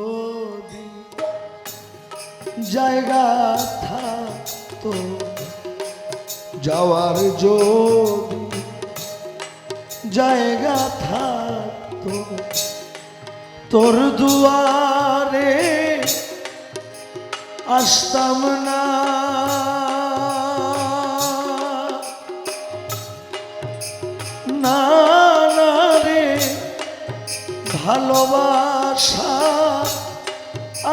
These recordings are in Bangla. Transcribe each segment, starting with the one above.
যদি জায়গা থাকতো যাওয়ার, যদি জায়গা থাকতো তোর দুয়ারে আসতাম না, না না রে ভালোবাসা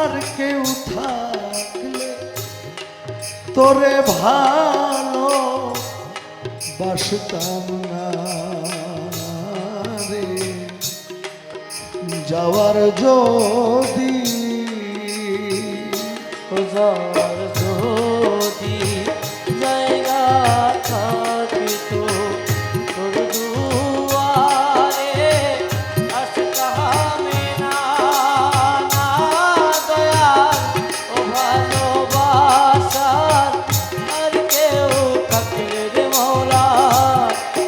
আর কেউ থাকলে তোরে ভালো বাসতাম না রে। যাওয়ার যদি জায়গা থাকিতো তোর দুয়ারে আসতাম না, না দয়াল ও ভালোবাসার আর কেউ থাকলে রে মওলা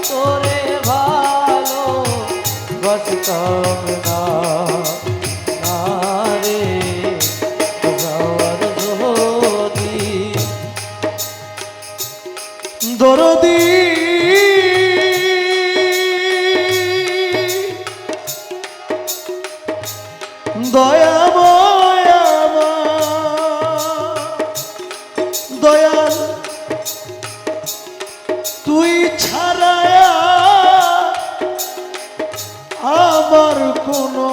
তোরে ভালো বাসতাম না, না রে দরদি দয়াময় দয়াল তুই ছাড়া আমার কোনো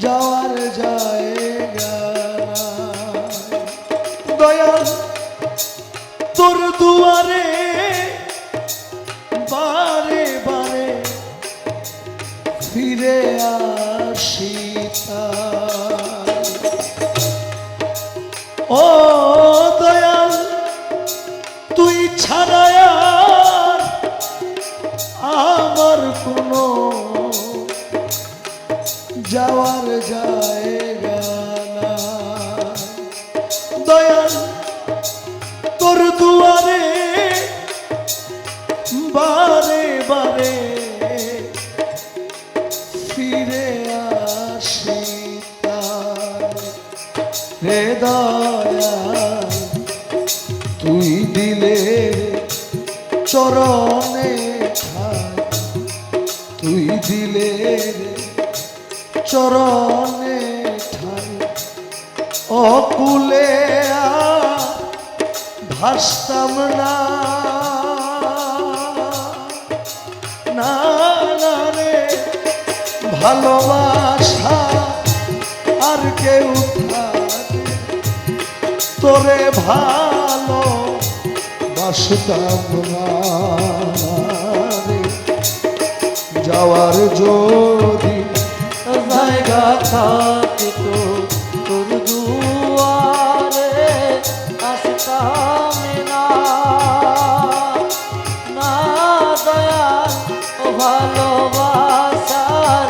যাওয়ার জায়গা নাই। দয়াল তোর দুয়ারে বারে বারে ফিরে আসি তাই। ও দয়াল তুই ছাড়া আর আমার কোনো যাওয়ার জায়গা নাই। দয়াল তোর দুয়ারে বারে বারে ফিরে আসি তাই। রে দয়াল তুই দিলে চরণে ঠাই, তুই দিলে চরণে ঠাই, অকুলে ভাসতাম না, না না রে ভালোবাসা আর কেউ থাকে তোরে ভালো বাসতাম না রে। যাওয়ার যদি জায়গা থাকিতো তোর দুয়ারে আসতাম না, না দয়াল ও ভালোবাসার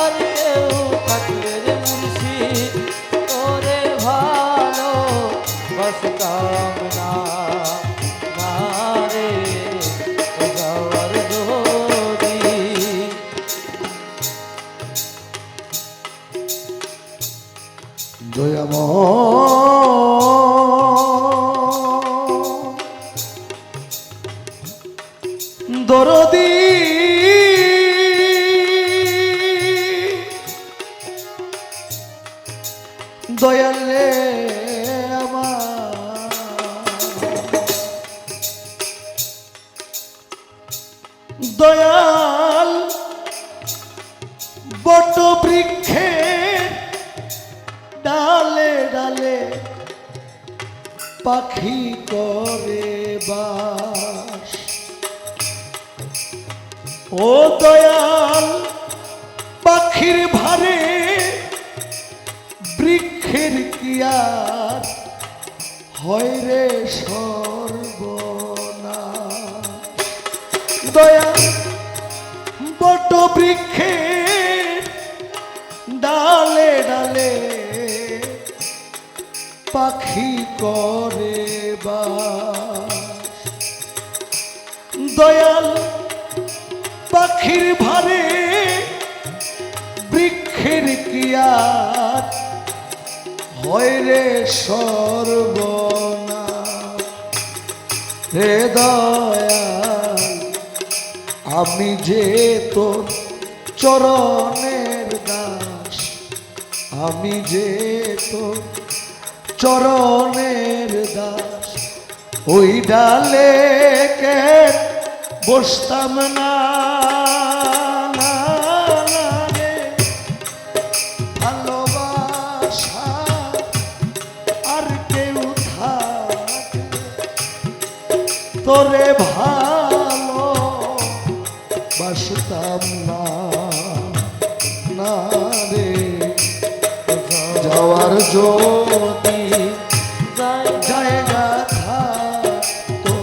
আর কেউ থাকলে রে মুর্শিদ তোরে ভালো বাসতাম না, না রে যাওয়ার যদি দরদি দয়ালে আমার দয়াল বট বৃক্ষের ডালে ডালে পাখি করে বাস। ও দয়াল পাখির ভারে বৃক্ষের কিয়ার হয় রে সর্বনাশ। দয়াল বট বৃক্ষের ডালে ডালে পাখি করে বাস। দয়াল পাখির ভারে বৃক্ষ দুঃখের কি আর হয় রে সর্বনাশ রে দয়াল আমি যে তোর চরণের দাস আমি যে তোর চরণের দাস ওই ডালে কে বসতাম না না, না রে, ভালোবাসা আর কেউ থাকলে তোরে ভালো বাসতাম না না রে যাওয়ার যদি জায়গা থাকতো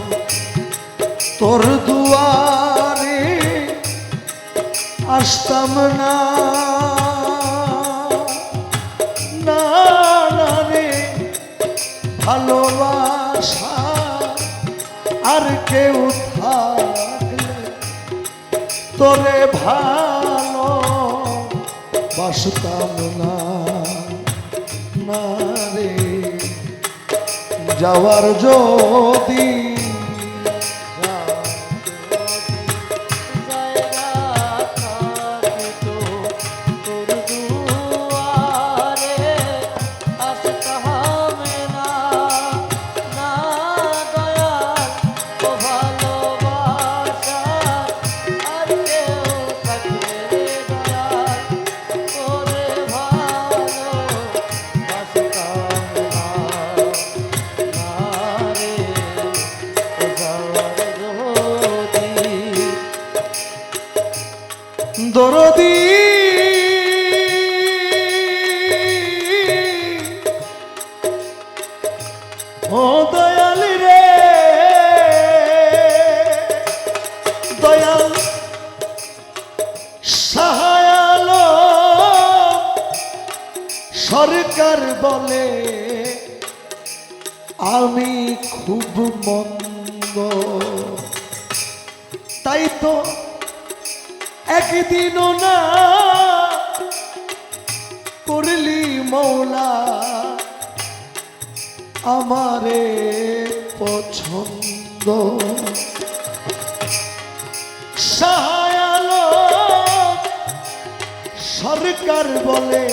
তোর দুয়ারে আসতাম না না না রে ভালোবাসা আর কেউ থাকলে তোরে ভালো বাসতাম না না রে যাওয়ার যদি দরদি ও দয়াল রে দয়াল সাহায়াল সরকার বলে আমি খুব মন্দ তাই তো একদিনও না করলি মৌলা আমারে পছন্দ সাহায়াল সরকার বলে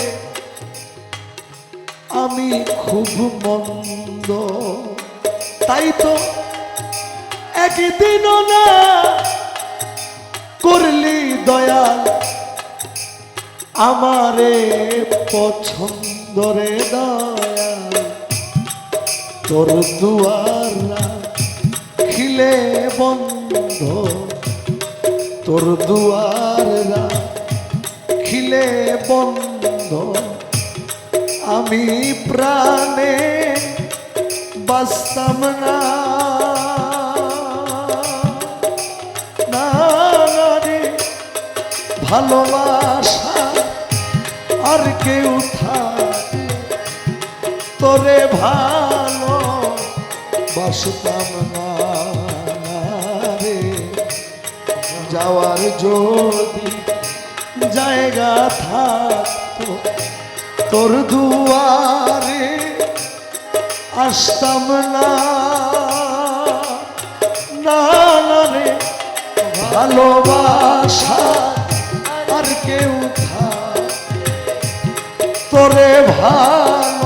আমি খুব মন্দ তাই তো একদিনও না করলি দয়াল আমারে পছন্দ রে দয়াল তোর দুয়ার খিলে বন্ধ তোর দুয়ার খিলে বন্ধ আমি প্রাণে বাঁচতাম না না রে ভালোবাসা আর কেউ থাকলে তোরে ভালো বাসতাম না রে যাওয়ার যদি জায়গা থাকতো তোর দুয়ারে আসতাম না না রে ভালোবাসা আর কেউ থাকলে তোরে ভালো